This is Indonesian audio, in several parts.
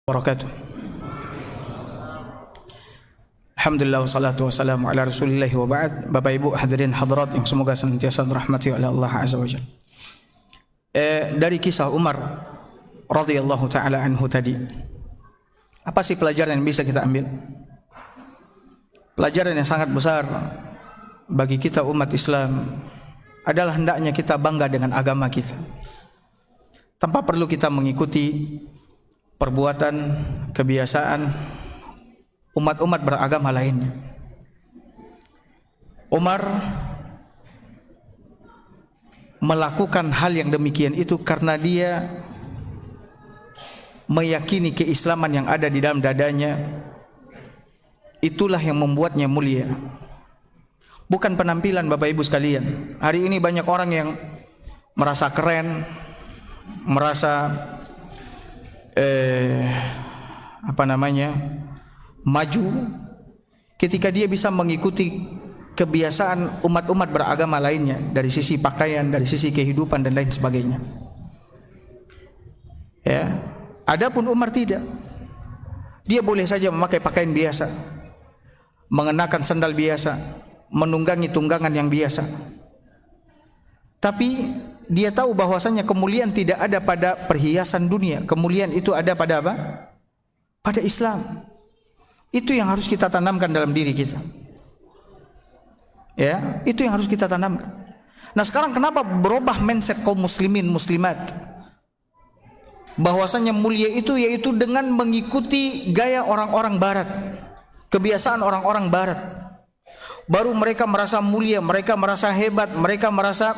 Wabarakatuh. Alhamdulillah wassalatu wassalamu ala Rasulillah wa ba'd. Bapak Ibu hadirin hadirat yang semoga senantiasa dirahmati oleh Allah Azza wa Jalla. Dari kisah Umar radhiyallahu taala anhu tadi, apa sih pelajaran yang bisa kita ambil? Pelajaran yang sangat besar bagi kita umat Islam adalah hendaknya kita bangga dengan agama kita, tanpa perlu kita mengikuti perbuatan, kebiasaan umat-umat beragama lainnya. Umar melakukan hal yang demikian itu karena dia meyakini keislaman yang ada di dalam dadanya. Itulah yang membuatnya mulia, bukan penampilan. Bapak Ibu sekalian, hari ini banyak orang yang merasa keren, merasa maju ketika dia bisa mengikuti kebiasaan umat-umat beragama lainnya dari sisi pakaian, dari sisi kehidupan dan lain sebagainya. Ya, adapun Umar tidak. Dia boleh saja memakai pakaian biasa, mengenakan sandal biasa, menunggangi tunggangan yang biasa. Tapi dia tahu bahwasanya kemuliaan tidak ada pada perhiasan dunia. Kemuliaan itu ada pada apa? Pada Islam. Itu yang harus kita tanamkan dalam diri kita. Ya, itu yang harus kita tanamkan. Nah, sekarang kenapa berubah mindset kaum muslimin muslimat? Bahwasanya mulia itu yaitu dengan mengikuti gaya orang-orang barat, kebiasaan orang-orang barat. Baru mereka merasa mulia, mereka merasa hebat, mereka merasa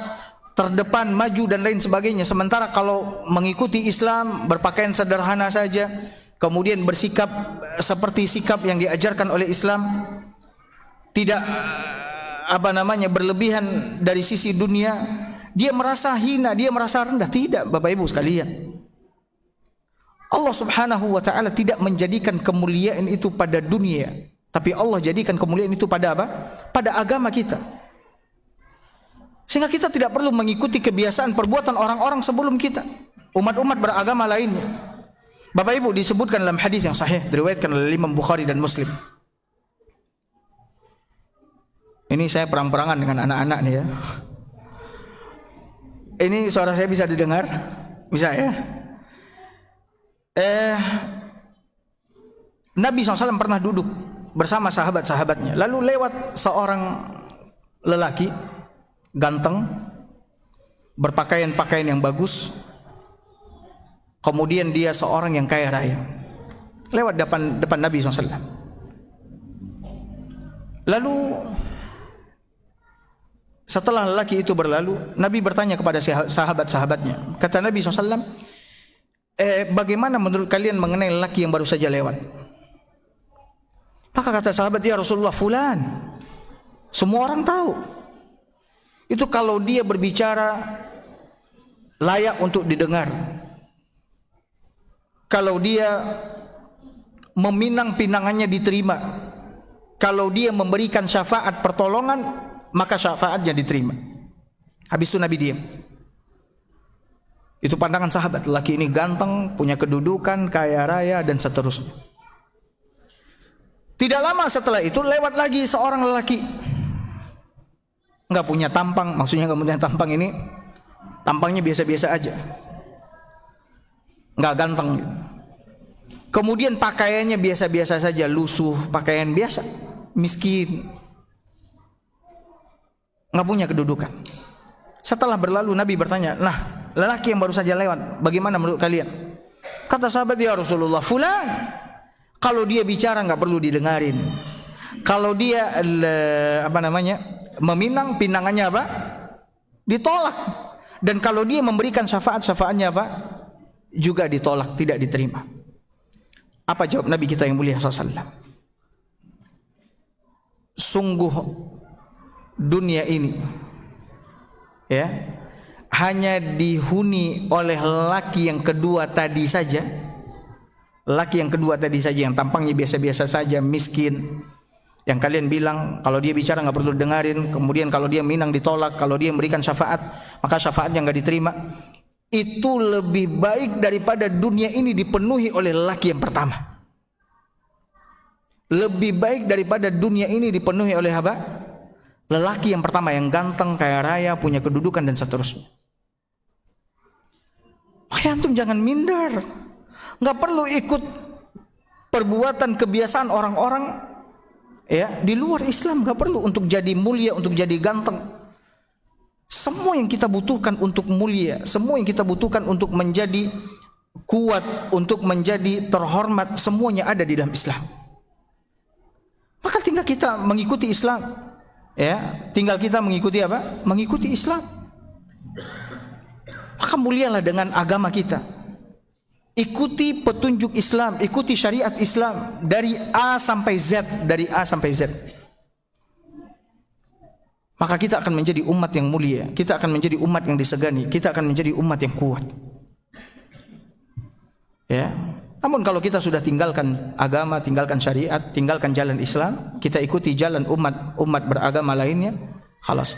terdepan, maju dan lain sebagainya. Sementara kalau mengikuti Islam, berpakaian sederhana saja, kemudian bersikap seperti sikap yang diajarkan oleh Islam, tidak berlebihan dari sisi dunia, dia merasa hina, dia merasa rendah. Tidak, Bapak Ibu sekalian. Allah Subhanahu wa taala tidak menjadikan kemuliaan itu pada dunia, tapi Allah jadikan kemuliaan itu pada apa? Pada agama kita. Sehingga kita tidak perlu mengikuti kebiasaan perbuatan orang-orang sebelum kita, umat-umat beragama lainnya. Bapak Ibu, disebutkan dalam hadis yang sahih diriwayatkan oleh Imam Bukhari dan Muslim. Ini saya perang-perangan dengan anak-anak nih ya. Ini suara saya bisa didengar? Bisa ya? Nabi SAW pernah duduk bersama sahabat-sahabatnya. Lalu lewat seorang lelaki ganteng, berpakaian-pakaian yang bagus. Kemudian dia seorang yang kaya raya, lewat depan Nabi SAW. Lalu setelah lelaki itu berlalu, Nabi bertanya kepada sahabat-sahabatnya. Kata Nabi SAW, bagaimana menurut kalian mengenai lelaki yang baru saja lewat? Maka kata sahabat, ya Rasulullah, fulan. Semua orang tahu. Itu kalau dia berbicara layak untuk didengar. Kalau dia meminang pinangannya diterima. Kalau dia memberikan syafaat pertolongan, maka syafaatnya diterima. Habis itu Nabi diam. Itu pandangan sahabat. Laki ini ganteng, punya kedudukan, kaya raya dan seterusnya. Tidak lama setelah itu lewat lagi seorang lelaki, nggak punya tampang. Maksudnya nggak punya tampang ini, tampangnya biasa-biasa aja, nggak ganteng. Kemudian pakaiannya biasa-biasa saja, lusuh, pakaian biasa, miskin, nggak punya kedudukan. Setelah berlalu Nabi bertanya, nah lelaki yang baru saja lewat, bagaimana menurut kalian? Kata sahabat, ya Rasulullah, fulan. Kalau dia bicara nggak perlu didengarin. Kalau dia meminang, pinangannya apa? Ditolak. Dan kalau dia memberikan syafaatnya apa? Juga ditolak, tidak diterima. Apa jawab Nabi kita yang mulia SAW? Sungguh dunia ini ya hanya dihuni oleh laki yang kedua tadi saja. Laki yang kedua tadi saja, yang tampangnya biasa-biasa saja, miskin, yang kalian bilang kalau dia bicara nggak perlu dengarin, kemudian kalau dia minang ditolak, kalau dia memberikan syafaat maka syafaatnya nggak diterima. itu lebih baik daripada dunia ini dipenuhi oleh lelaki yang pertama. Lebih baik daripada dunia ini dipenuhi oleh apa? Lelaki yang pertama, yang ganteng, kaya raya, punya kedudukan dan seterusnya. Makanya antum jangan minder. Nggak perlu ikut perbuatan kebiasaan orang-orang ya di luar Islam. Nggak perlu untuk jadi mulia, untuk jadi ganteng. Semua yang kita butuhkan untuk mulia, semua yang kita butuhkan untuk menjadi kuat, untuk menjadi terhormat, semuanya ada di dalam Islam. Maka tinggal kita mengikuti Islam, ya, tinggal kita mengikuti apa? Mengikuti Islam. Maka mulialah dengan agama kita. Ikuti petunjuk Islam, ikuti syariat Islam dari A sampai Z, dari A sampai Z. Maka kita akan menjadi umat yang mulia, kita akan menjadi umat yang disegani, kita akan menjadi umat yang kuat. Ya. Namun kalau kita sudah tinggalkan agama, tinggalkan syariat, tinggalkan jalan Islam, kita ikuti jalan umat beragama lainnya, khalas.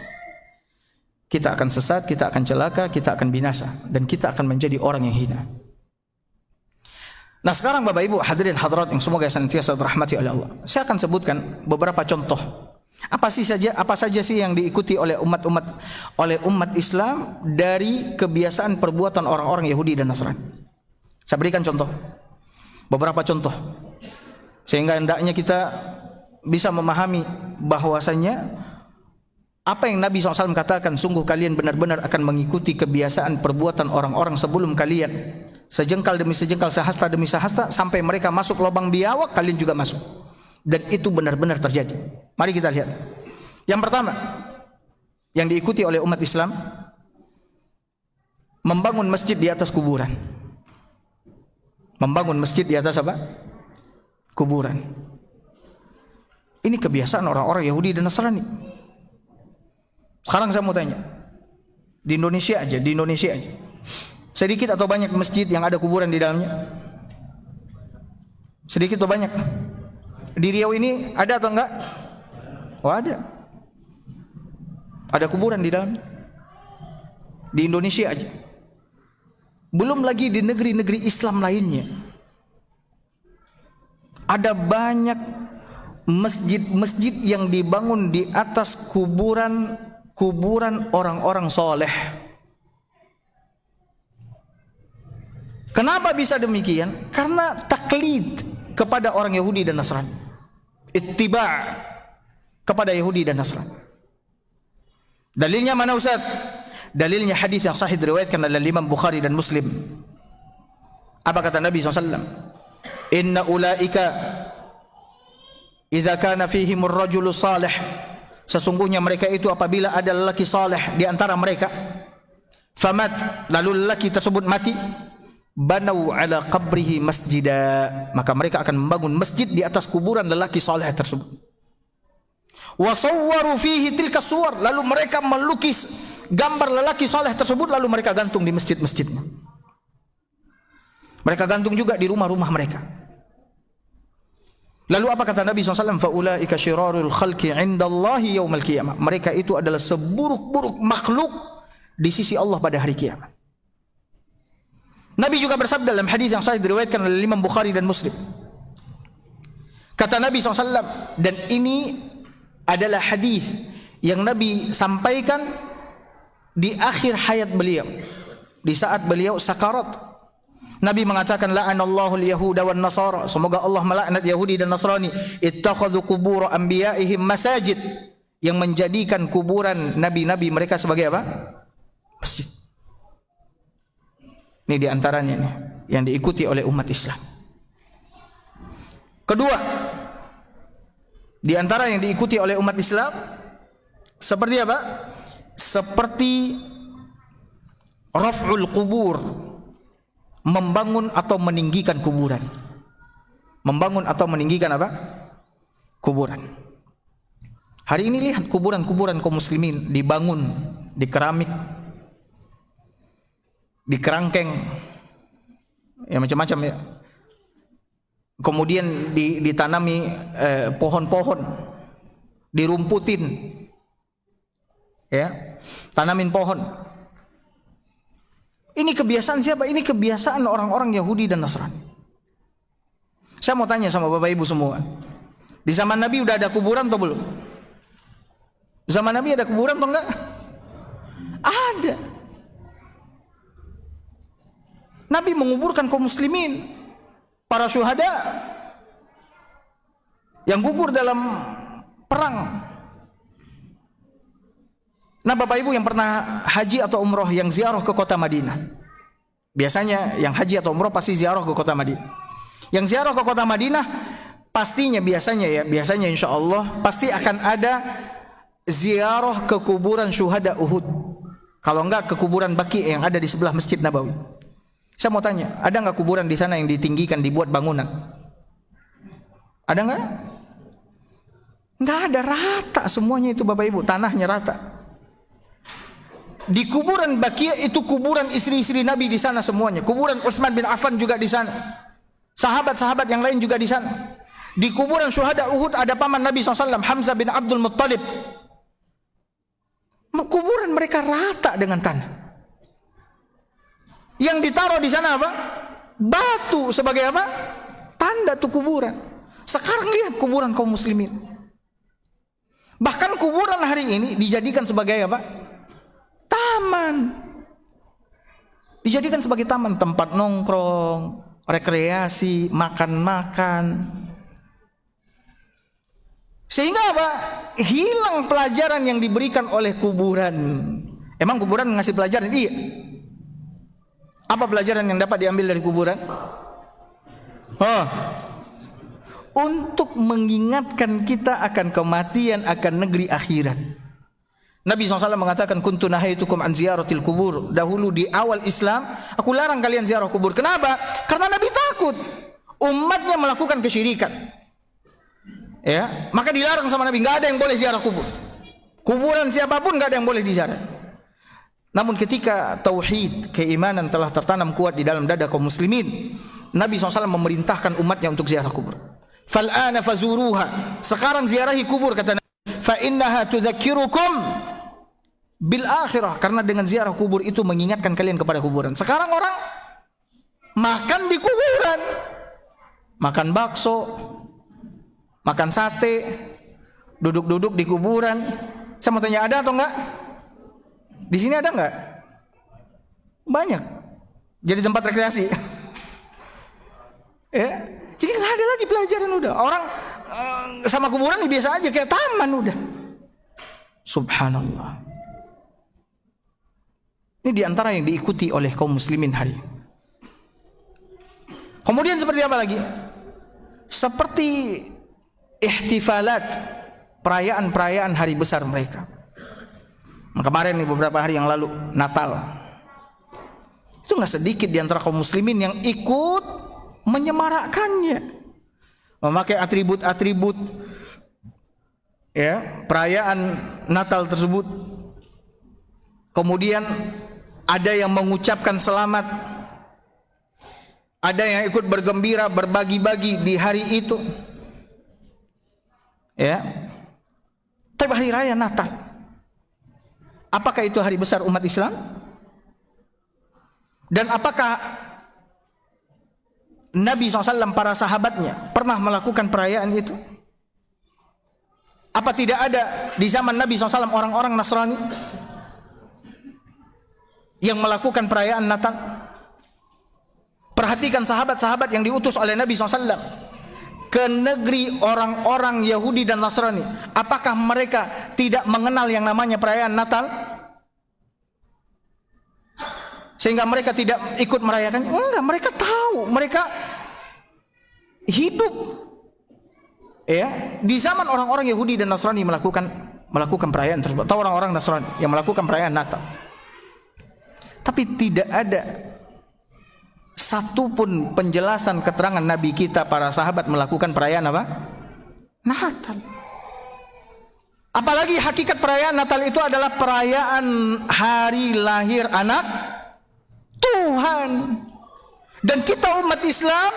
Kita akan sesat, kita akan celaka, kita akan binasa, dan kita akan menjadi orang yang hina. Nah sekarang Bapak Ibu hadirin hadirat yang semoga senantiasa dirahmati oleh Allah, saya akan sebutkan beberapa contoh. Apa saja sih yang diikuti oleh umat Islam dari kebiasaan perbuatan orang-orang Yahudi dan Nasrani. Saya berikan contoh. Beberapa contoh sehingga hendaknya kita bisa memahami bahwasanya apa yang Nabi SAW katakan, sungguh kalian benar-benar akan mengikuti kebiasaan perbuatan orang-orang sebelum kalian, sejengkal demi sejengkal, sehasta demi sehasta, sampai mereka masuk lubang biawak, kalian juga masuk. Dan itu benar-benar terjadi. Mari kita lihat. Yang pertama yang diikuti oleh umat Islam, membangun masjid di atas kuburan. Membangun masjid di atas apa? Kuburan. Ini kebiasaan orang-orang Yahudi dan Nasrani. Sekarang saya mau tanya, di Indonesia aja, sedikit atau banyak masjid yang ada kuburan di dalamnya? Sedikit atau banyak? Di Riau ini ada atau enggak? Oh ada. Ada kuburan di dalamnya. Di Indonesia aja. Belum lagi di negeri-negeri Islam lainnya. Ada banyak masjid-masjid yang dibangun di atas kuburan orang-orang soleh. Kenapa bisa demikian? Karena taklid kepada orang Yahudi dan Nasrani. Ittiba' kepada Yahudi dan Nasrani. Dalilnya mana Ustaz? Dalilnya hadis yang sahih diriwayatkan oleh Imam Bukhari dan Muslim. Apa kata Nabi SAW? Inna ulaika idza kana fihimur rajulu salih, sesungguhnya mereka itu apabila ada lelaki saleh di antara mereka, famat, lalu lelaki tersebut mati, banau ala qabrihi masjida, maka mereka akan membangun masjid di atas kuburan lelaki saleh tersebut. Wa sawwaru fihi tilka suwar, lalu mereka melukis gambar lelaki saleh tersebut, lalu mereka gantung di masjid-masjidnya. Mereka gantung juga di rumah-rumah mereka. Lalu apa kata Nabi SAW? Faulaika syirarul khalqi indallahi yaumal qiyamah. Mereka itu adalah seburuk-buruk makhluk di sisi Allah pada hari kiamat. Nabi juga bersabda dalam hadis yang sahih diriwayatkan oleh Imam Bukhari dan Muslim. Kata Nabi SAW, dan ini adalah hadis yang Nabi sampaikan di akhir hayat beliau, di saat beliau sakarat. Nabi mengatakan, la'anallahu al-yahuda wan nasara, semoga Allah melaknat Yahudi dan Nasrani, ittakhadhu qubur anbiya'ihim masajid, yang menjadikan kuburan nabi-nabi mereka sebagai apa? Masjid. Ini diantaranya nih, yang diikuti oleh umat Islam. Kedua, diantara yang diikuti oleh umat Islam seperti apa? Seperti raf'ul qubur, membangun atau meninggikan kuburan. Membangun atau meninggikan apa? Kuburan. Hari ini lihat kuburan-kuburan kaum muslimin dibangun di keramik, di kerangkeng, ya macam-macam ya. Kemudian ditanami pohon-pohon, dirumputin, ya, tanamin pohon. Ini kebiasaan siapa? Ini kebiasaan orang-orang Yahudi dan Nasrani. Saya mau tanya sama Bapak Ibu semua. Di zaman Nabi udah ada kuburan atau belum? Di zaman Nabi ada kuburan atau enggak? Ada. Nabi menguburkan kaum muslimin, para syuhada yang gugur dalam perang. Nah, Bapak Ibu yang pernah haji atau umroh yang ziarah ke kota Madinah, biasanya yang haji atau umroh pasti ziarah ke kota Madinah. Yang ziarah ke kota Madinah pastinya biasanya insya Allah pasti akan ada ziarah ke kuburan syuhada Uhud. Kalau enggak ke kuburan Baqi yang ada di sebelah Masjid Nabawi. Saya mau tanya, ada enggak kuburan di sana yang ditinggikan, dibuat bangunan? Ada enggak? Enggak ada, rata semuanya itu Bapak Ibu, tanahnya rata. Di kuburan Baqi itu kuburan istri-istri Nabi di sana semuanya. Kuburan Utsman bin Affan juga di sana. Sahabat-sahabat yang lain juga di sana. Di kuburan syuhada Uhud ada paman Nabi SAW, Hamzah bin Abdul Muttalib. Kuburan mereka rata dengan tanah. Yang ditaruh di sana apa? Batu sebagai apa? Tanda tuh kuburan. Sekarang lihat kuburan kaum muslimin. Bahkan kuburan hari ini dijadikan sebagai apa? Taman. Dijadikan sebagai taman, tempat nongkrong, rekreasi, makan-makan. Sehingga apa? Hilang pelajaran yang diberikan oleh kuburan. Emang kuburan ngasih pelajaran? Iya. Apa pelajaran yang dapat diambil dari kuburan? Untuk mengingatkan kita akan kematian, akan negeri akhirat. Nabi SAW mengatakan, kuntu nahaitukum an ziyaratil kubur. Dahulu di awal Islam, aku larang kalian ziarah kubur. Kenapa? Karena Nabi takut umatnya melakukan kesyirikan. Ya, maka dilarang sama Nabi, nggak ada yang boleh ziarah kubur. Kuburan siapapun nggak ada yang boleh diziarah. Namun ketika tauhid, keimanan telah tertanam kuat di dalam dada kaum muslimin, Nabi SAW memerintahkan umatnya untuk ziarah kubur. Fal'ana fazuruha. Sekarang ziarahi kubur, kata Nabi. Fa innaha tudzakirukum bil akhirah, karena dengan ziarah kubur itu mengingatkan kalian kepada kuburan. Sekarang orang makan di kuburan, makan bakso, makan sate, duduk-duduk di kuburan. Saya mau tanya, ada atau enggak? Di sini ada enggak? Banyak. Jadi tempat rekreasi. Ya, jadi nggak ada lagi pelajaran udah. Orang sama kuburan biasa aja, kayak taman udah. Subhanallah. Ini diantara yang diikuti oleh kaum muslimin hari ini. Kemudian seperti apa lagi? Seperti ihtifalat, perayaan-perayaan hari besar mereka. Kemarin nih beberapa hari yang lalu Natal. Itu nggak sedikit diantara kaum muslimin yang ikut menyemarakkannya. Memakai atribut-atribut ya, perayaan Natal tersebut. Kemudian ada yang mengucapkan selamat, ada yang ikut bergembira, berbagi-bagi di hari itu. Ya. Tapi hari raya Natal, apakah itu hari besar umat Islam? Dan apakah Nabi SAW, para sahabatnya pernah melakukan perayaan itu? Apa tidak ada di zaman Nabi SAW orang-orang Nasrani yang melakukan perayaan Natal? Perhatikan sahabat-sahabat yang diutus oleh Nabi SAW ke negeri orang-orang Yahudi dan Nasrani. Apakah mereka tidak mengenal yang namanya perayaan Natal? Sehingga mereka tidak ikut merayakan? Enggak, mereka tahu, mereka hidup ya di zaman orang-orang Yahudi dan Nasrani melakukan perayaan tersebut, atau orang-orang Nasrani yang melakukan perayaan Natal. Tapi tidak ada satupun penjelasan keterangan Nabi kita, para sahabat melakukan perayaan apa? Natal. Apalagi hakikat perayaan Natal itu adalah perayaan hari lahir anak Tuhan. Dan kita umat Islam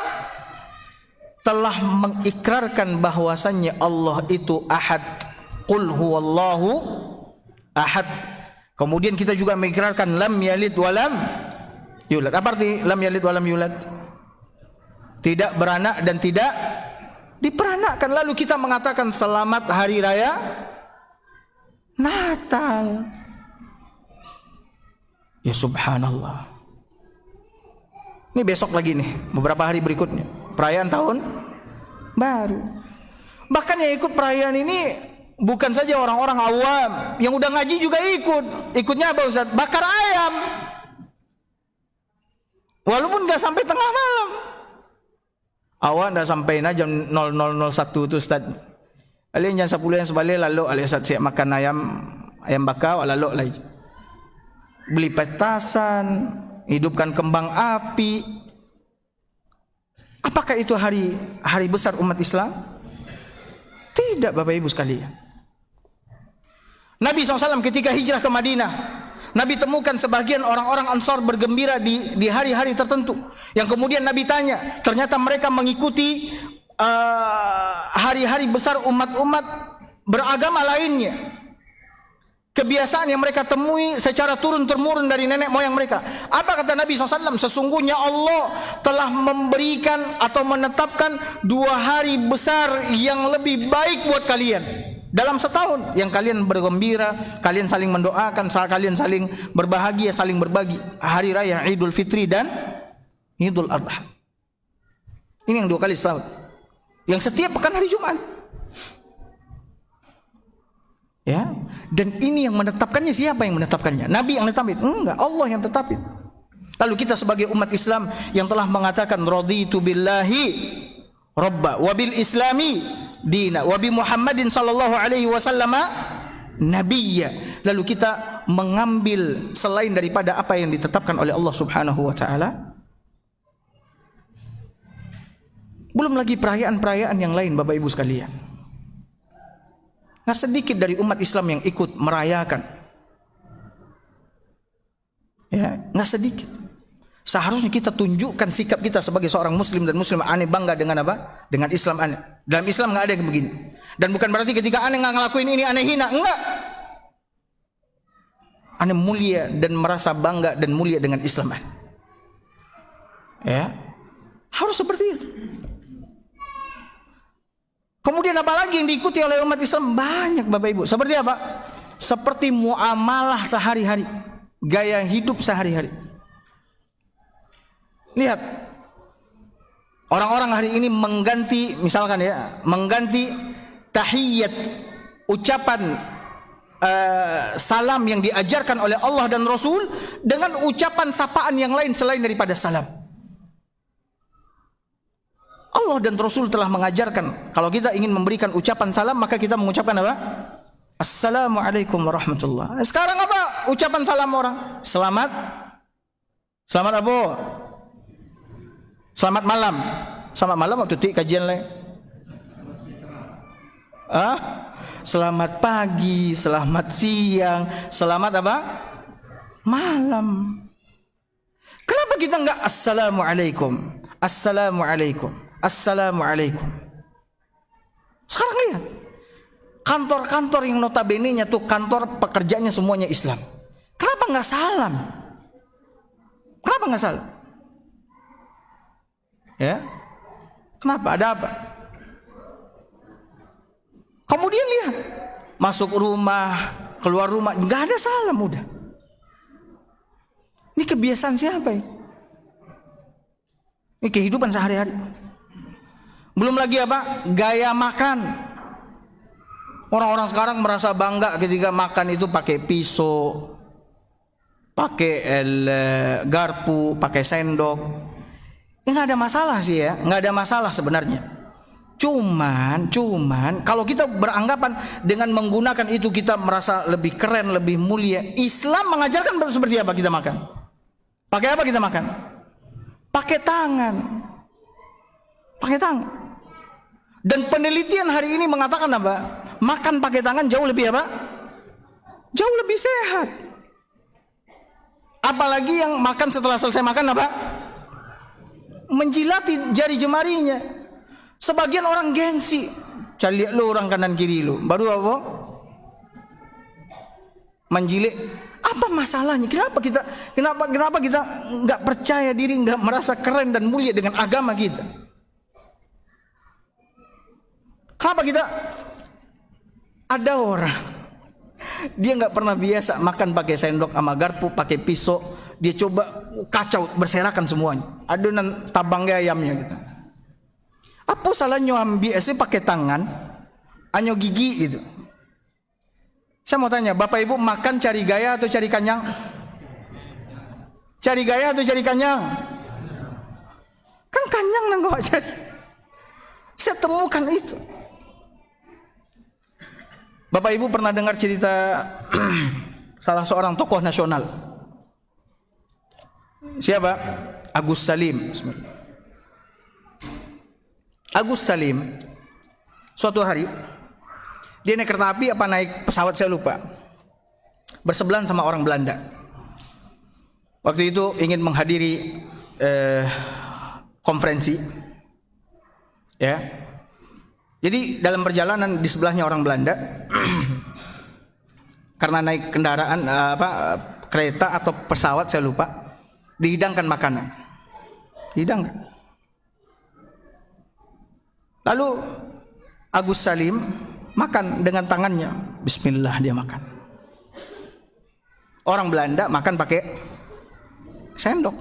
telah mengikrarkan bahwasannya Allah itu ahad. Qul huwallahu ahad. Kemudian kita juga mengikrarkan lam yalid walam yulad. Apa arti lam yalid wa lam yulad? Tidak beranak dan tidak diperanakkan. Lalu kita mengatakan selamat hari raya Natal. Ya subhanallah. Ini besok lagi nih, beberapa hari berikutnya perayaan tahun baru. Bahkan yang ikut perayaan ini bukan saja orang-orang awam, yang udah ngaji juga ikut. Ikutnya apa Ustaz? Bakar ayam. Walaupun nggak sampai tengah malam. Awak nggak sampai jam 00.01 tu Ustaz. Alih jam 10 yang sebalik lalu alih Ustaz siap makan ayam bakar lalu lagi. Beli petasan, hidupkan kembang api. Apakah itu hari besar umat Islam? Tidak, Bapak Ibu sekalian. Nabi SAW ketika hijrah ke Madinah, Nabi temukan sebagian orang-orang Ansar bergembira di hari-hari tertentu. Yang kemudian Nabi tanya, ternyata mereka mengikuti hari-hari besar umat-umat beragama lainnya. Kebiasaan yang mereka temui secara turun-temurun dari nenek moyang mereka. Apa kata Nabi SAW? Sesungguhnya Allah telah memberikan atau menetapkan 2 hari besar yang lebih baik buat kalian dalam setahun, yang kalian bergembira, kalian saling mendoakan, kalian saling berbahagia, saling berbagi. Hari raya Idul Fitri dan Idul Adha. Ini yang 2 kali setahun. Yang setiap pekan hari Jumat. Ya, dan ini yang menetapkannya siapa yang menetapkannya? Nabi yang menetapkan? Enggak, Allah yang tetapin. Lalu kita sebagai umat Islam yang telah mengatakan raditu billahi rabba wa bil islami dina wa bi Muhammadin sallallahu alaihi wasallam nabiyya. Lalu kita mengambil selain daripada apa yang ditetapkan oleh Allah Subhanahu wa taala. Belum lagi perayaan-perayaan yang lain Bapak Ibu sekalian. Nggak sedikit dari umat Islam yang ikut merayakan. Ya, nggak sedikit. Seharusnya kita tunjukkan sikap kita sebagai seorang muslim dan muslim. Aneh bangga dengan apa? Dengan Islam aneh. Dalam Islam nggak ada yang begini. Dan bukan berarti ketika aneh nggak ngelakuin ini aneh hina. Enggak. Aneh mulia dan merasa bangga dan mulia dengan Islam. Ya, harus seperti itu. Kemudian apalagi yang diikuti oleh umat Islam banyak Bapak Ibu. Seperti apa? Seperti muamalah sehari-hari, gaya hidup sehari-hari. Lihat, orang-orang hari ini mengganti, misalkan ya, mengganti tahiyyat, ucapan salam yang diajarkan oleh Allah dan Rasul dengan ucapan sapaan yang lain selain daripada salam. Allah dan Rasul telah mengajarkan kalau kita ingin memberikan ucapan salam maka kita mengucapkan apa? Assalamualaikum warahmatullah. Sekarang apa ucapan salam orang? Selamat apa? Selamat malam. Selamat malam waktu ti kajian lain. Selamat pagi, selamat siang, selamat apa? Malam. Kenapa kita enggak assalamualaikum? Assalamualaikum. Assalamualaikum. Sekarang lihat kantor-kantor yang notabene-nya tuh kantor pekerjaannya semuanya Islam. Kenapa nggak salam? Kenapa nggak salam? Ya, kenapa? Ada apa? Kemudian lihat masuk rumah, keluar rumah nggak ada salam udah. Ini kebiasaan siapa ya? Ini kehidupan sehari-hari. Belum lagi apa? Gaya makan. Orang-orang sekarang merasa bangga ketika makan itu pakai pisau, pakai garpu, pakai sendok. Ya, nggak ada masalah sih ya, nggak ada masalah sebenarnya. Cuman kalau kita beranggapan dengan menggunakan itu kita merasa lebih keren, lebih mulia. Islam mengajarkan seperti apa kita makan? Pakai apa kita makan? Pakai tangan. Pakai tangan. Dan penelitian hari ini mengatakan apa? Makan pakai tangan jauh lebih apa? Jauh lebih sehat. Apalagi yang makan setelah selesai makan apa? Menjilati jari jemarinya. Sebagian orang gengsi. Cari lihat lu orang kanan kiri lu. Baru apa? Menjilik Apa masalahnya? Kenapa kita nggak percaya diri, nggak merasa keren dan mulia dengan agama kita? Kenapa kita ada orang dia nggak pernah biasa makan pakai sendok sama garpu, pakai pisau, dia coba kacau berserakan semuanya, adonan tabangnya ayamnya gitu. Apa salahnya ambil pakai tangan, anyo gigi gitu? Saya mau tanya, Bapak Ibu makan cari gaya atau cari kenyang? Cari gaya atau cari kenyang? Kan kenyang nang gak cari. Saya temukan itu. Bapak Ibu pernah dengar cerita salah seorang tokoh nasional. Siapa? Agus Salim. Agus Salim suatu hari dia naik kereta api apa naik pesawat saya lupa, bersebelahan sama orang Belanda. Waktu itu ingin menghadiri konferensi, ya. Jadi dalam perjalanan di sebelahnya orang Belanda, karena naik kendaraan kereta atau pesawat saya lupa, dihidangkan makanan, dihidangkan. Lalu Agus Salim makan dengan tangannya, bismillah dia makan. Orang Belanda makan pakai sendok.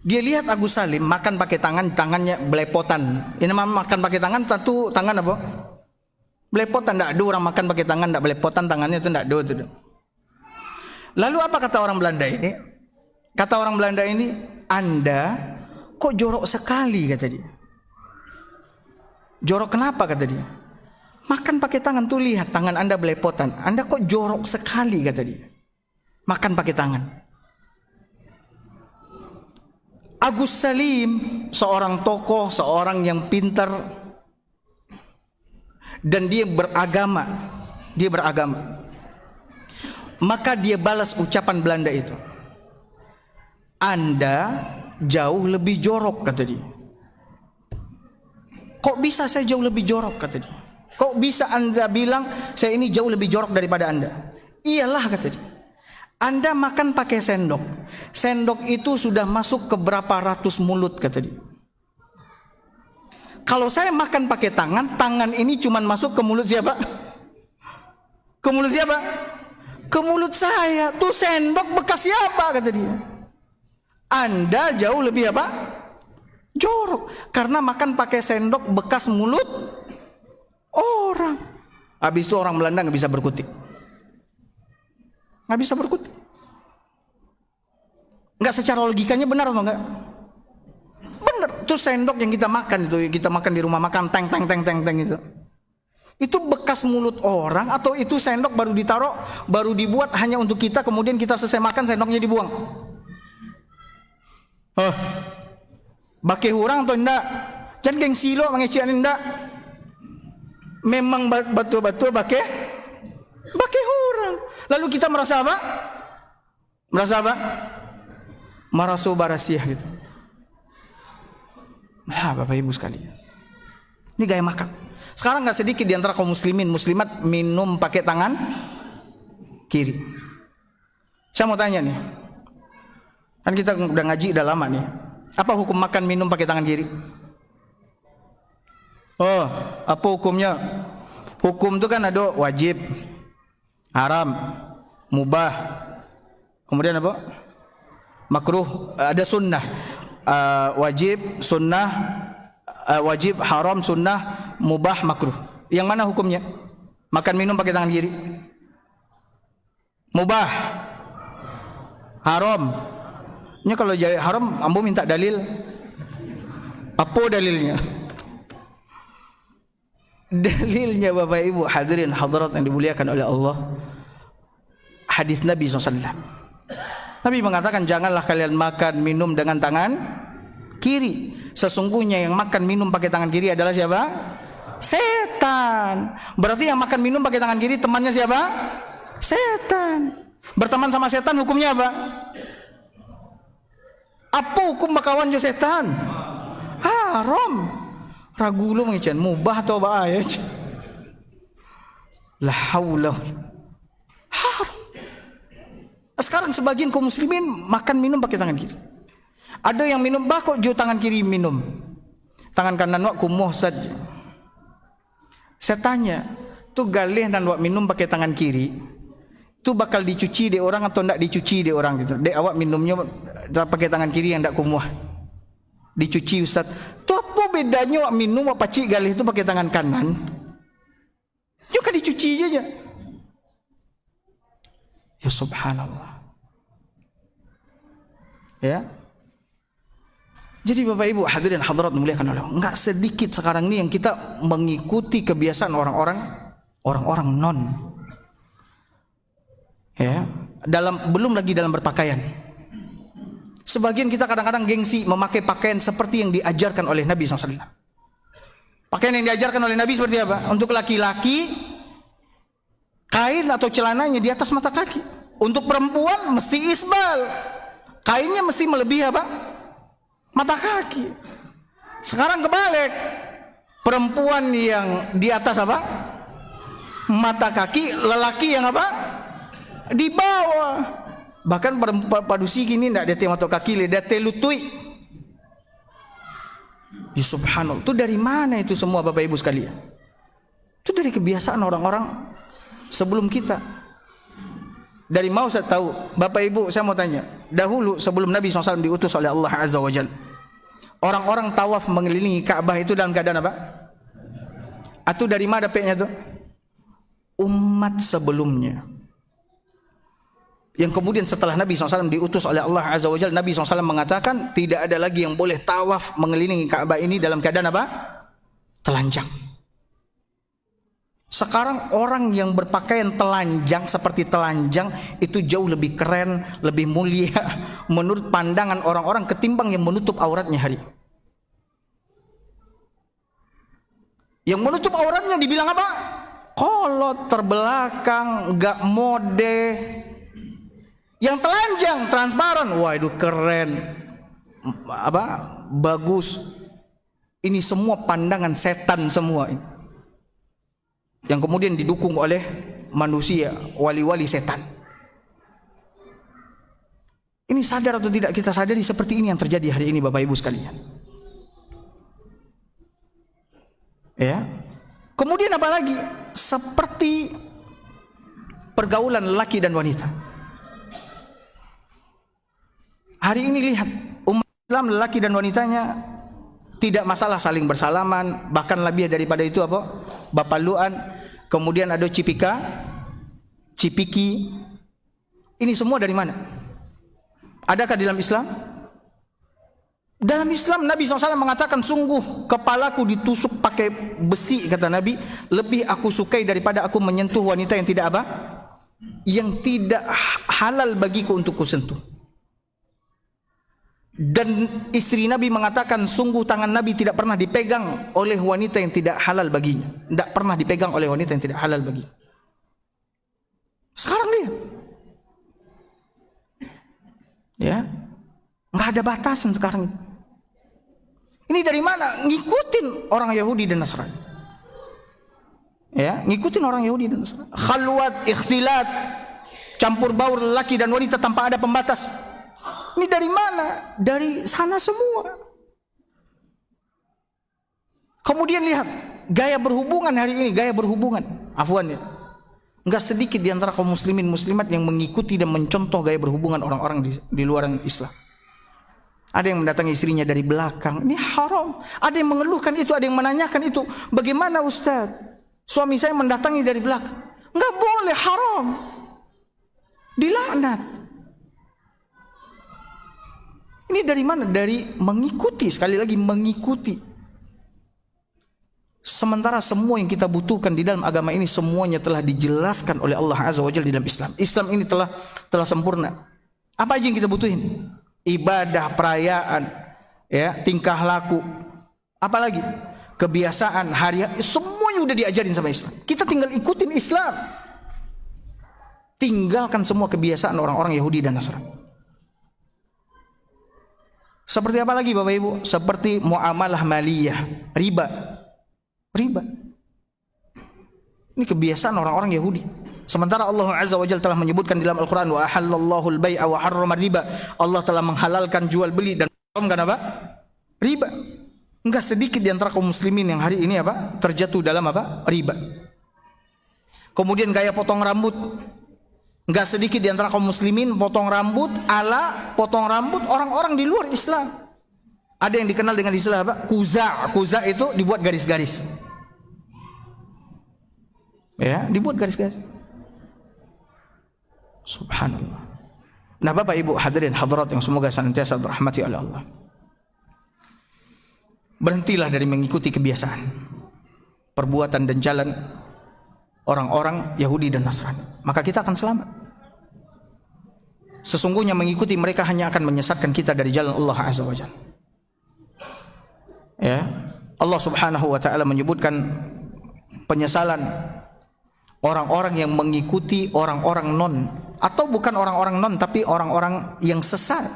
Dia lihat Agus Salim makan pakai tangannya belepotan. Ini makan pakai tangan, tentu tangan apa? Belepotan, tidak ada orang makan pakai tangan tidak belepotan, tangannya itu tidak ada. Lalu apa kata orang Belanda ini? Kata orang Belanda ini, Anda kok jorok sekali, kata dia. Jorok kenapa, kata dia? Makan pakai tangan, tuh lihat tangan Anda belepotan. Anda kok jorok sekali, kata dia. Makan pakai tangan. Agus Salim seorang tokoh, seorang yang pintar, dan dia beragama. Dia beragama. Maka dia balas ucapan Belanda itu. Anda jauh lebih jorok, kata dia. Kok bisa saya jauh lebih jorok, kata dia. Kok bisa Anda bilang saya ini jauh lebih jorok daripada Anda? Iyalah, kata dia. Anda makan pakai sendok. Sendok itu sudah masuk ke berapa ratus mulut, kata dia. Kalau saya makan pakai tangan, tangan ini cuma masuk ke mulut siapa? Ke mulut siapa? Ke mulut saya. Tuh sendok bekas siapa, kata dia. Anda jauh lebih apa? Jorok. Karena makan pakai sendok bekas mulut orang. Habis itu orang Belanda nggak bisa berkutik. Nggak bisa berkutik. Nggak secara logikanya benar atau enggak? Benar. Itu sendok yang kita makan itu, kita makan di rumah makan teng itu. Itu bekas mulut orang atau itu sendok baru ditaruh, baru dibuat hanya untuk kita, kemudian kita selesai makan sendoknya dibuang? Bake hurang atau enggak? Jangan gengsi lo mengecian enggak? Memang betul-betul bake hurang. Lalu kita merasa apa? Merasa apa? Merasa barasiah gitu. Nah, Bapak Ibu sekalian, ini gaya makan. Sekarang nggak sedikit di antara kaum muslimin, muslimat minum pakai tangan kiri. Saya mau tanya nih, kan kita udah ngaji udah lama nih. Apa hukum makan minum pakai tangan kiri? Oh, apa hukumnya? Hukum itu kan ada wajib, haram, mubah, kemudian apa? Makruh, ada sunnah. Wajib, sunnah, wajib, haram, sunnah, mubah, makruh. Yang mana hukumnya? Makan minum pakai tangan kiri. Mubah, haram. Ini kalau jadi haram, ambo minta dalil. Apa dalilnya? Dalilnya Bapak Ibu hadirin hadirat yang dimuliakan oleh Allah, hadis Nabi SAW. Nabi mengatakan janganlah kalian makan minum dengan tangan kiri. Sesungguhnya yang makan minum pakai tangan kiri adalah siapa? Setan. Berarti yang makan minum pakai tangan kiri temannya siapa? Setan. Berteman sama setan hukumnya apa? Apa hukum bakawan jo setan? Haram. Ragu lo mengican mubah atau bahaya? La haula. Haram. sekarang sebagian kaum muslimin makan minum pakai tangan kiri. Ada yang minum bakok jo tangan kiri minum, tangan kanan wak kumuh saja. Saya tanya, tu galih dan wak minum pakai tangan kiri, tu bakal dicuci di orang atau ndak dicuci di orang gitu? Dek awak minumnya pakai tangan kiri yang ndak kumuh, dicuci Ustaz. Tu apa bedanya wak minum wak pacik galih itu pakai tangan kanan? Juga dicuci aja. Ya subhanallah. Ya. Jadi Bapak Ibu hadirin hadirat dimuliakan Allah, enggak sedikit sekarang ini yang kita mengikuti kebiasaan orang-orang non. Ya, belum lagi dalam berpakaian. Sebagian kita kadang-kadang gengsi memakai pakaian seperti yang diajarkan oleh Nabi SAW. Pakaian yang diajarkan oleh Nabi seperti apa? Untuk laki-laki, kain atau celananya di atas mata kaki. Untuk perempuan mesti isbal, kainnya mesti melebihi apa? Mata kaki. Sekarang kebalik, perempuan yang di atas apa? Mata kaki, lelaki yang apa? Di bawah. Bahkan padusi gini ndak ada mata kaki, ada telutui. Ya subhanallah. Itu dari mana itu semua Bapak Ibu sekalian? Itu dari kebiasaan orang-orang sebelum kita. Dari mau saya tahu, Bapak Ibu saya mau tanya, dahulu sebelum Nabi SAW diutus oleh Allah Azza wa Jalla, orang-orang tawaf mengelilingi Ka'bah itu dalam keadaan apa? Atau dari mana dapetnya itu? Umat sebelumnya. Yang kemudian setelah Nabi SAW diutus oleh Allah Azza wa Jalla, Nabi SAW mengatakan tidak ada lagi yang boleh tawaf mengelilingi Ka'bah ini dalam keadaan apa? Telanjang. Sekarang orang yang berpakaian telanjang seperti telanjang itu jauh lebih keren, lebih mulia menurut pandangan orang-orang ketimbang yang menutup auratnya hari. Yang menutup auratnya dibilang apa? Kolot, terbelakang, gak mode. Yang telanjang, transparan, wah itu keren, apa? Bagus. Ini semua pandangan setan semua ini. Yang kemudian didukung oleh manusia, wali-wali setan. Ini sadar atau tidak kita sadari seperti ini yang terjadi hari ini Bapak Ibu sekalian. Ya. Kemudian apa lagi? Seperti pergaulan lelaki dan wanita. Hari ini lihat umat Islam lelaki dan wanitanya tidak masalah saling bersalaman, bahkan lebih daripada itu apa? Bapaluan, kemudian ada cipika, cipiki. Ini semua dari mana? Adakah dalam Islam? Dalam Islam Nabi SAW mengatakan, sungguh kepalaku ditusuk pakai besi, kata Nabi, lebih aku sukai daripada aku menyentuh wanita yang tidak apa? Yang tidak halal bagiku untuk kusentuh. Dan istri Nabi mengatakan, sungguh tangan Nabi tidak pernah dipegang oleh wanita yang tidak halal baginya. Tidak pernah dipegang oleh wanita yang tidak halal baginya. Sekarang lihat, ya, nggak ada batasan sekarang. Ini dari mana? Ngikutin orang Yahudi dan Nasrani. Ya, ngikutin orang Yahudi dan Nasrani. Khalwat, ikhtilat, campur baur lelaki dan wanita tanpa ada pembatas. Ini dari mana? Dari sana semua. Kemudian lihat gaya berhubungan hari ini, gaya berhubungan. Afwan ya. Enggak sedikit di antara kaum muslimin muslimat yang mengikuti dan mencontoh gaya berhubungan orang-orang di luar Islam. Ada yang mendatangi istrinya dari belakang, ini haram. Ada yang mengeluhkan itu, ada yang menanyakan itu. Bagaimana Ustaz? Suami saya mendatangi dari belakang. Enggak boleh, haram. Dilaknat. Ini dari mana? Dari mengikuti, sekali lagi mengikuti. Sementara semua yang kita butuhkan di dalam agama ini semuanya telah dijelaskan oleh Allah Azza wa Jalla di dalam Islam. Islam ini telah sempurna. Apa aja yang kita butuhin? Ibadah, perayaan, ya, tingkah laku, apalagi kebiasaan hari-hari, semuanya udah diajarin sama Islam. Kita tinggal ikutin Islam. Tinggalkan semua kebiasaan orang-orang Yahudi dan Nasrani. Seperti apa lagi Bapak Ibu? Seperti muamalah maliyah, riba. Riba. Ini kebiasaan orang-orang Yahudi. Sementara Allah Azza wa Jalla telah menyebutkan di dalam Al-Quran, wa ahallallahu al-bai'a wa harrama riba. Allah telah menghalalkan jual beli dan mengharamkan apa? Riba. Enggak sedikit di antara kaum muslimin yang hari ini apa? Terjatuh dalam apa? Riba. Kemudian gaya potong rambut. Enggak sedikit di antara kaum muslimin potong rambut ala potong rambut orang-orang di luar Islam. Ada yang dikenal dengan istilah apa? Kuza. Kuza itu dibuat garis-garis. Ya, dibuat garis-garis. Subhanallah. Nah, Bapak Ibu hadirin hadirat yang semoga senantiasa dirahmati oleh Allah. Berhentilah dari mengikuti kebiasaan, perbuatan dan jalan orang-orang Yahudi dan Nasrani. Maka kita akan selamat. Sesungguhnya mengikuti mereka hanya akan menyesatkan kita dari jalan Allah Azza wa Jalla. Ya, Allah Subhanahu wa taala menyebutkan penyesalan orang-orang yang mengikuti orang-orang non, atau bukan orang-orang non tapi orang-orang yang sesat.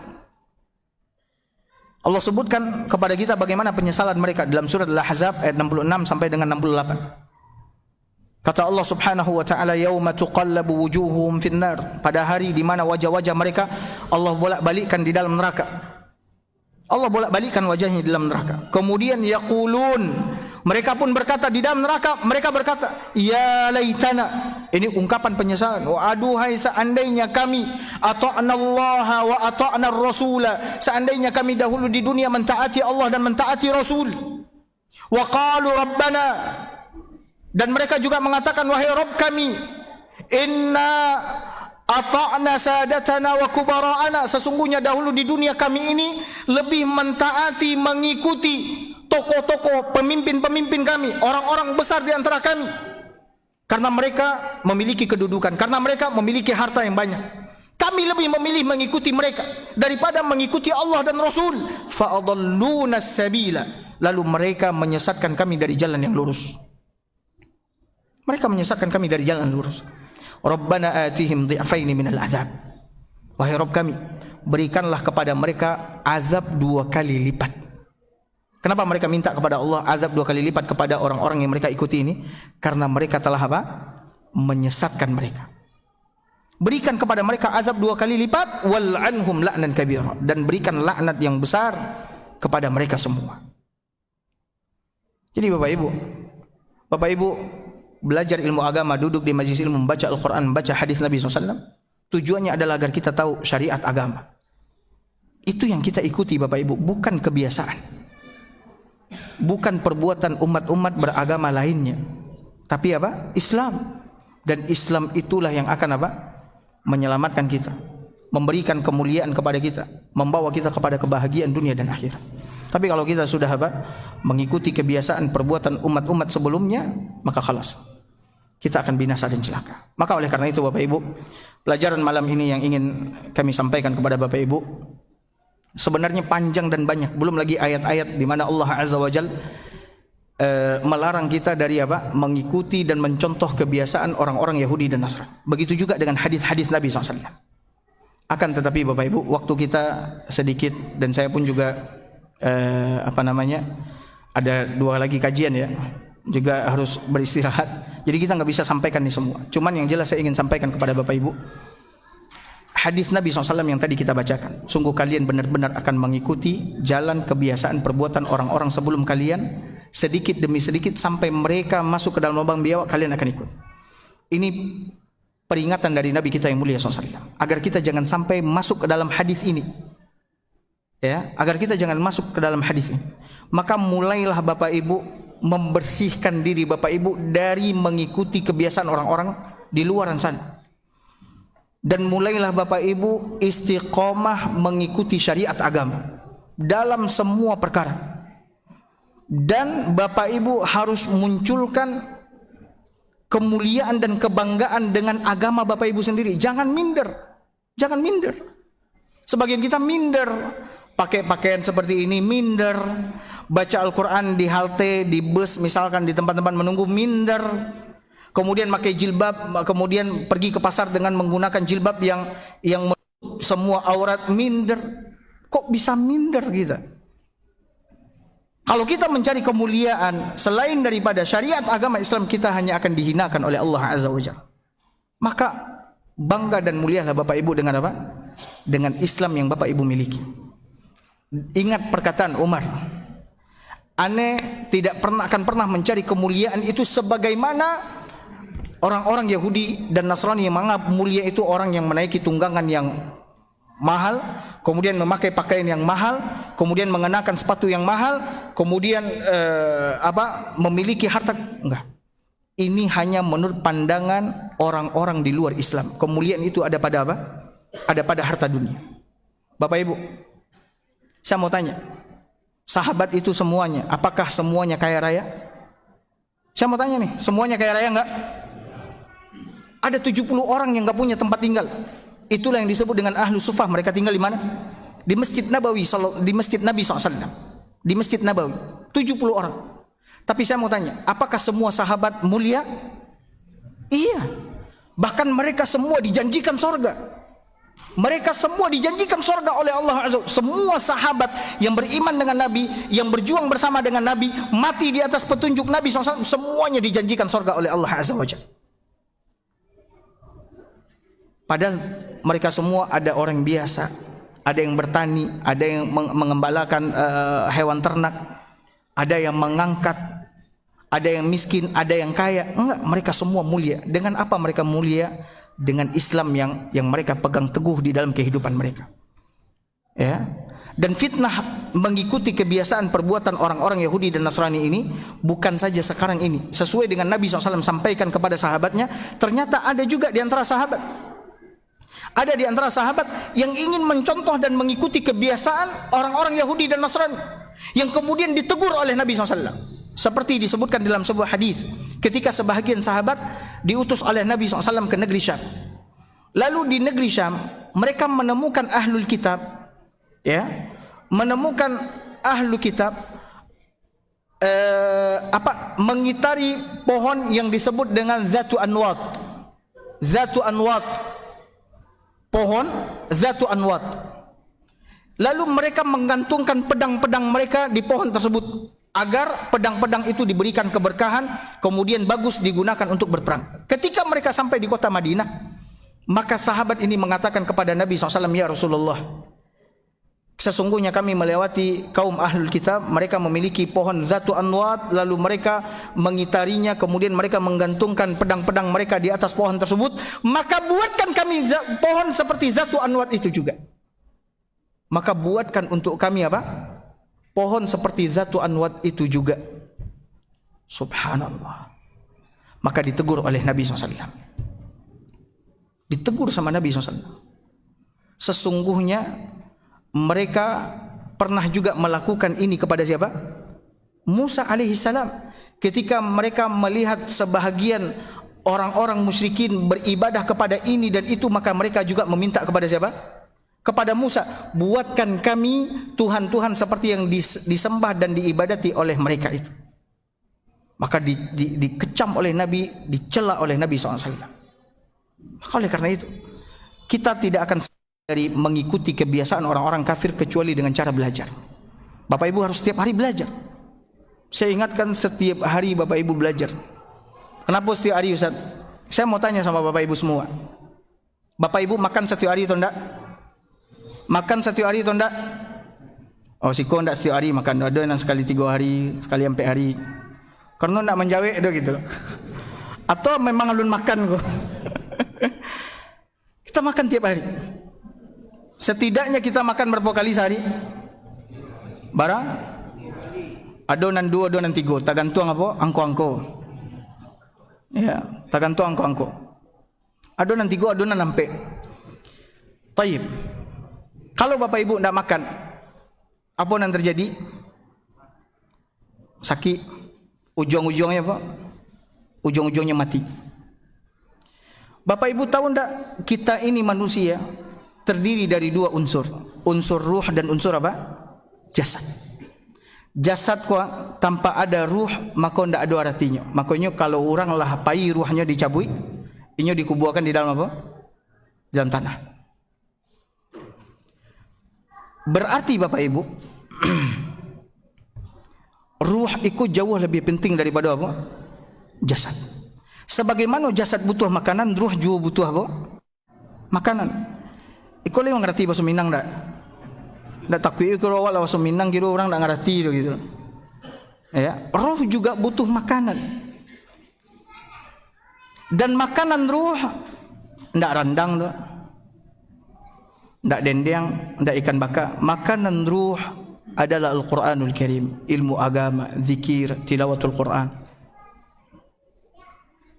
Allah sebutkan kepada kita bagaimana penyesalan mereka dalam surat Al-Ahzab ayat 66 sampai dengan 68. Kata Allah Subhanahu wa taala, yauma tuqallabu wujuhuhum finnar, pada hari di mana wajah-wajah mereka Allah bolak-balikkan di dalam neraka. Allah bolak-balikkan wajahnya di dalam neraka. Kemudian yaqulun, mereka pun berkata di dalam neraka, mereka berkata, ya laitana. Ini ungkapan penyesalan. Wa aduhai seandainya kami ata'na Allah wa ata'na Rasula, seandainya kami dahulu di dunia mentaati Allah dan mentaati Rasul. Wa qalu rabbana, dan mereka juga mengatakan, wahai Rabb kami, inna ata'na sadatana wa kubara'ana, sesungguhnya dahulu di dunia kami ini lebih mentaati, mengikuti tokoh-tokoh, pemimpin-pemimpin kami, orang-orang besar di antara kami, karena mereka memiliki kedudukan, karena mereka memiliki harta yang banyak. Kami lebih memilih mengikuti mereka daripada mengikuti Allah dan Rasul. Fa'adalluna sabila, lalu mereka menyesatkan kami dari jalan yang lurus. Mereka menyesatkan kami dari jalan lurus. Rabbana atihim dhi'afaini minal azab, wahai Rabb kami, berikanlah kepada mereka azab 2 kali lipat. Kenapa mereka minta kepada Allah azab 2 kali lipat kepada orang-orang yang mereka ikuti ini? Karena mereka telah apa? Menyesatkan mereka. Berikan kepada mereka azab 2 kali lipat, wal anhum la'nan kabira, dan berikan laknat yang besar kepada mereka semua. Jadi Bapak Ibu belajar ilmu agama, duduk di majelis ilmu, membaca Al-Quran, membaca hadis Nabi SAW, tujuannya adalah agar kita tahu syariat agama. Itu yang kita ikuti Bapak Ibu, bukan kebiasaan, bukan perbuatan umat-umat beragama lainnya, tapi apa? Islam. Dan Islam itulah yang akan apa? Menyelamatkan kita, memberikan kemuliaan kepada kita, membawa kita kepada kebahagiaan dunia dan akhirat. Tapi kalau kita sudah apa? Mengikuti kebiasaan perbuatan umat-umat sebelumnya, maka khalas, kita akan binasa dan celaka. Maka oleh karena itu Bapak Ibu, pelajaran malam ini yang ingin kami sampaikan kepada Bapak Ibu sebenarnya panjang dan banyak. Belum lagi ayat-ayat di mana Allah Azza wa Jalla melarang kita dari apa? Mengikuti dan mencontoh kebiasaan orang-orang Yahudi dan Nasrani. Begitu juga dengan hadis-hadis Nabi SAW. Akan tetapi Bapak Ibu, waktu kita sedikit dan saya pun juga ada 2 lagi kajian ya, juga harus beristirahat. Jadi kita nggak bisa sampaikan ini semua. Cuman yang jelas saya ingin sampaikan kepada Bapak Ibu, hadis Nabi SAW yang tadi kita bacakan. Sungguh kalian benar-benar akan mengikuti jalan kebiasaan perbuatan orang-orang sebelum kalian, sedikit demi sedikit sampai mereka masuk ke dalam lubang biawak, kalian akan ikut. Ini peringatan dari Nabi kita yang mulia SAW, agar kita jangan sampai masuk ke dalam hadis ini. Ya, agar kita jangan masuk ke dalam hadis ini. Maka mulailah Bapak Ibu membersihkan diri Bapak Ibu dari mengikuti kebiasaan orang-orang di luar sana. Dan mulailah Bapak Ibu istiqomah mengikuti syariat agama dalam semua perkara. Dan Bapak Ibu harus munculkan kemuliaan dan kebanggaan dengan agama Bapak Ibu sendiri. Jangan minder. Jangan minder. Sebagian kita minder, pakai pakaian seperti ini minder, baca Al-Quran di halte, di bus misalkan, di tempat-tempat menunggu minder, kemudian pakai jilbab, kemudian pergi ke pasar dengan menggunakan jilbab yang menutup semua aurat, minder. Kok bisa minder kita? Kalau kita mencari kemuliaan selain daripada syariat agama Islam, kita hanya akan dihinakan oleh Allah Azza wa Jalla. Maka bangga dan mulialah Bapak Ibu dengan apa? Dengan Islam yang Bapak Ibu miliki. Ingat perkataan Umar, "Ane tidak akan pernah mencari kemuliaan itu sebagaimana orang-orang Yahudi dan Nasrani yang menganggap mulia itu orang yang menaiki tunggangan yang mahal, kemudian memakai pakaian yang mahal, kemudian mengenakan sepatu yang mahal, kemudian memiliki harta." Enggak. Ini hanya menurut pandangan orang-orang di luar Islam. Kemuliaan itu ada pada apa? Ada pada harta dunia. Bapak Ibu, saya mau tanya, sahabat itu semuanya, apakah semuanya kaya raya? Saya mau tanya nih, semuanya kaya raya enggak? Ada 70 orang yang enggak punya tempat tinggal. Itulah yang disebut dengan ahlu sufah. Mereka tinggal di mana? Di Masjid Nabawi, di Masjid Nabi SAW. Di Masjid Nabawi, 70 orang. Tapi saya mau tanya, apakah semua sahabat mulia? Iya. Bahkan mereka semua dijanjikan surga. Mereka semua dijanjikan surga oleh Allah Azza. Semua sahabat yang beriman dengan Nabi, yang berjuang bersama dengan Nabi, mati di atas petunjuk Nabi SAW, semuanya dijanjikan surga oleh Allah Azza wa Jalla. Padahal mereka semua ada orang biasa, ada yang bertani, ada yang mengembalakan hewan ternak, ada yang mengangkat, ada yang miskin, ada yang kaya. Enggak, mereka semua mulia. Dengan apa mereka mulia? Dengan Islam yang mereka pegang teguh di dalam kehidupan mereka. Ya. Dan fitnah mengikuti kebiasaan perbuatan orang-orang Yahudi dan Nasrani ini bukan saja sekarang ini. Sesuai dengan Nabi SAW sampaikan kepada sahabatnya, ternyata ada juga di antara sahabat. Ada di antara sahabat yang ingin mencontoh dan mengikuti kebiasaan orang-orang Yahudi dan Nasrani, yang kemudian ditegur oleh Nabi SAW. Seperti disebutkan dalam sebuah hadis, ketika sebahagian sahabat diutus oleh Nabi SAW ke negeri Syam. Lalu di negeri Syam mereka menemukan ahlul kitab, menemukan ahlu kitab mengitari pohon yang disebut dengan Zatu Anwat. Zatu Anwat, pohon Zatu Anwat. Lalu mereka menggantungkan pedang-pedang mereka di pohon tersebut agar pedang-pedang itu diberikan keberkahan, kemudian bagus digunakan untuk berperang. Ketika mereka sampai di kota Madinah, maka sahabat ini mengatakan kepada Nabi SAW, "Ya Rasulullah, sesungguhnya kami melewati kaum ahlul kitab, mereka memiliki pohon Zatu Anwat, lalu mereka mengitarinya, kemudian mereka menggantungkan pedang-pedang mereka di atas pohon tersebut, maka buatkan kami pohon seperti Zatu Anwat itu juga." Maka buatkan untuk kami apa? Pohon seperti Zatu Anwat itu juga. Subhanallah. Maka ditegur oleh Nabi SAW. Ditegur sama Nabi SAW. Sesungguhnya mereka pernah juga melakukan ini kepada siapa? Musa alaihissalam. Ketika mereka melihat sebahagian orang-orang musyrikin beribadah kepada ini dan itu, maka mereka juga meminta kepada siapa? Kepada Musa, buatkan kami Tuhan-Tuhan seperti yang disembah dan diibadati oleh mereka itu. Maka dikecam oleh Nabi, dicela oleh Nabi SAW. Maka oleh karena itu, kita tidak akan dari mengikuti kebiasaan orang-orang kafir kecuali dengan cara belajar. Bapak Ibu harus setiap hari belajar. Saya ingatkan setiap hari Bapak Ibu belajar. Kenapa setiap hari, Ustaz? Saya mau tanya sama Bapak Ibu semua. Bapak Ibu makan setiap hari atau enggak? Makan setiap hari atau enggak? Oh, siko enggak setiap hari makan. Ada yang sekali 3 hari, sekali 4 hari. Karena enggak menjawab itu gitu. Atau memang alun makan kok. Kita makan tiap hari. Setidaknya kita makan berapa kali sehari? Barang? Adonan 2, adonan 3. Tergantung apa? Angko-angko. Ya, tergantung angko-angko. Adonan 3, adonan 4. Taib. Kalau Bapak Ibu tidak makan, apa yang terjadi? Sakit. Ujung-ujungnya apa? Ujung-ujungnya mati. Bapak Ibu tahu tidak, kita ini manusia terdiri dari 2 unsur. Unsur ruh dan unsur apa? Jasad. Jasad kuat tanpa ada ruh, maka tidak ada artinya. Makanya kalau orang lah pai ruhnya dicabui, ini dikuburkan di dalam apa? Dalam tanah. Berarti Bapak Ibu, ruh itu jauh lebih penting daripada apa? Jasad. sebagaimana jasad butuh makanan, ruh juga butuh apa? Makanan. Iko lagi ngerti bahasa Minang tak? Tak takui kalau awal bahasa Minang kira orang tak ngerti gitu. Ya, roh juga butuh makanan. Dan makanan ruh ndak randang tu, ndak dendeng, ndak ikan bakar. Makanan ruh adalah Al-Quranul Karim, ilmu agama, zikir, tilawatul Quran.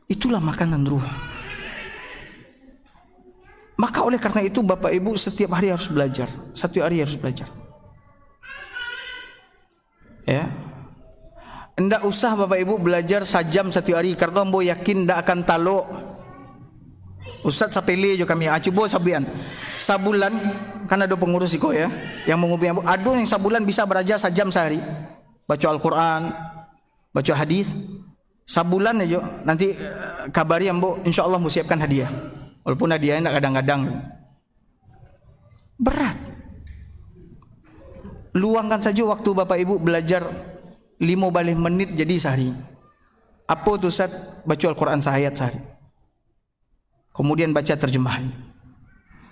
Itulah makanan ruh. Maka oleh karena itu Bapak Ibu setiap hari harus belajar, satu hari harus belajar. Ya, ndak usah Bapak Ibu belajar sajam satu hari, karena ambo yakin ndak akan taluk. Ustaz sapele jo kami coba sabian. Sabulan kan ada pengurus iko ya yang mengubi ambo. Ada yang sabulan bisa belajar sajam sehari. Baca Al-Quran, baca hadis. Sabulan aja nanti kabari ambo insyaallah mau siapkan hadiah. Walaupun hadiahnya kadang-kadang berat. Luangkan saja waktu Bapak Ibu belajar 15 menit jadi sehari. Apa tu Ustaz? Baca Al-Quran sehayat sehari. Kemudian baca terjemahan.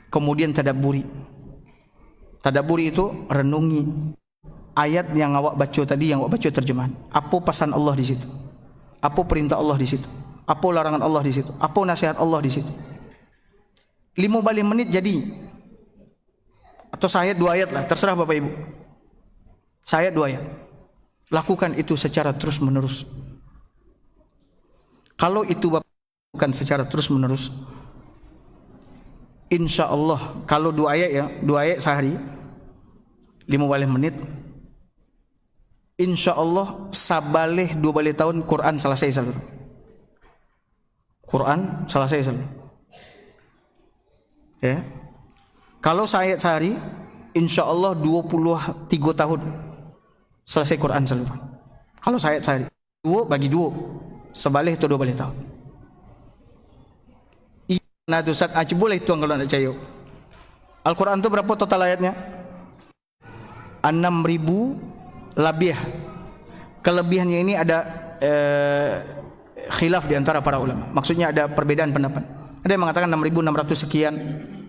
Kemudian tadabburi. Tadabburi itu renungi ayat yang awak baca tadi, yang awak baca terjemahan. Apa pesan Allah di situ? Apa perintah Allah di situ? Apa larangan Allah di situ? Apa nasihat Allah di situ? 15 menit jadi. Atau sehayat 2 ayat lah, terserah Bapak Ibu. Sehayat 2 ayat. Lakukan itu secara terus menerus. Kalau itu Bapak lakukan secara terus menerus, insya Allah kalau 2 ayat ya, 2 ayat sehari 15 menit, insya Allah sabaleh 2 tahun Quran selesai selalu. Quran selesai selalu. Ya. Kalau sehayat sehari, insya Allah 23 tahun selesai Quran selalu. Kalau sehayat sehari, 2 bagi 2, sebaleh itu 2 tahun. Nah tu Ustaz, boleh hitung kalau nak percaya. Al-Quran tu berapa total ayatnya? 6.000 lebih. Kelebihannya ini ada khilaf di antara para ulama. Maksudnya ada perbedaan pendapat. Ada yang mengatakan 6.600 sekian,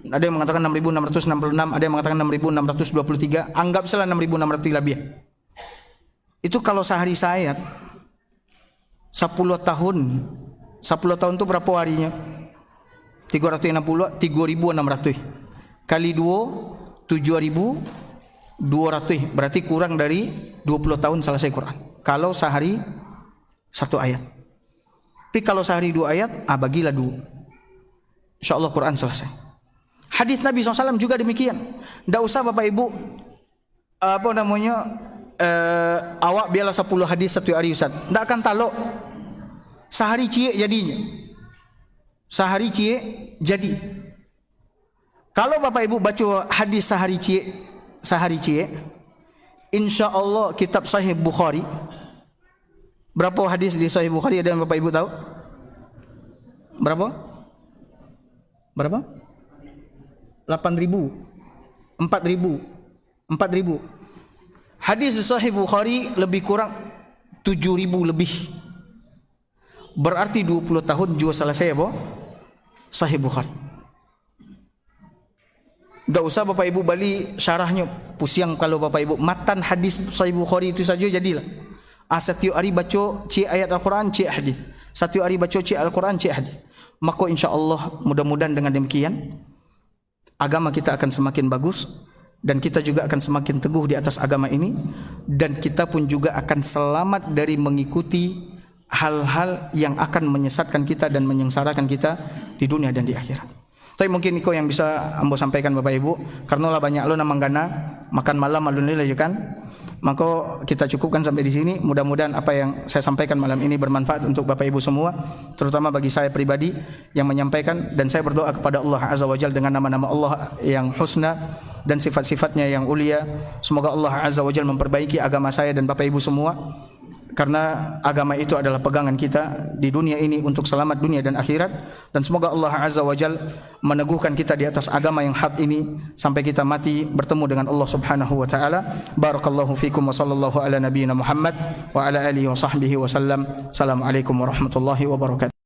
ada yang mengatakan 6.666, ada yang mengatakan 6.623. Anggap salah 6.600 lebih. Itu kalau sehari sayat 10 tahun. 10 tahun itu berapa harinya? 360, 3.600 kali 2, 7.200. Berarti kurang dari 20 tahun selesai Quran. Kalau sehari 1 ayat. Tapi kalau sehari 2 ayat, bagilah 2. InsyaAllah Quran selesai. Hadis Nabi SAW juga demikian. Tidak usah Bapak Ibu awak biarlah 10 hadis satu hari Ustaz. Tidak akan taluk. Sehari cie jadinya. Sehari cie jadi. Kalau Bapak Ibu baca hadis sehari cie, insya Allah kitab Sahih Bukhari. Berapa hadis di Sahih Bukhari ada yang Bapak Ibu tahu? Berapa? 8.000, 4.000. Hadis Sahih Bukhari lebih kurang 7.000 lebih. Berarti 20 tahun juga selesai apa? Sahih Bukhari. Tak usah Bapak Ibu balik syarahnya. Pusing kalau Bapak Ibu matan hadis Sahih Bukhari itu saja jadilah. Setiap hari baca cik ayat Al-Quran, cik hadis. Setiap hari baca cik Al-Quran, cik hadis. Maka insya Allah mudah-mudahan dengan demikian agama kita akan semakin bagus dan kita juga akan semakin teguh di atas agama ini, dan kita pun juga akan selamat dari mengikuti hal-hal yang akan menyesatkan kita dan menyengsarakan kita di dunia dan di akhirat. Tapi mungkin iko yang bisa ambo sampaikan Bapak Ibu, karena lah banyak lo namang gana makan malam alun lila kan. Maka kita cukupkan sampai di sini. Mudah-mudahan apa yang saya sampaikan malam ini bermanfaat untuk Bapak Ibu semua, terutama bagi saya pribadi yang menyampaikan. Dan saya berdoa kepada Allah Azza wa Jalla dengan nama-nama Allah yang husna dan sifat-sifatnya yang ulia. Semoga Allah Azza wa Jalla memperbaiki agama saya dan Bapak Ibu semua, karena agama itu adalah pegangan kita di dunia ini untuk selamat dunia dan akhirat. Dan semoga Allah Azza wa Jalla meneguhkan kita di atas agama yang hak ini sampai kita mati bertemu dengan Allah Subhanahu wa taala. Barakallahu fikum wa sallallahu ala nabiyyina Muhammad wa ala alihi wa sahbihi wa sallam. Assalamualaikum warahmatullahi wabarakatuh.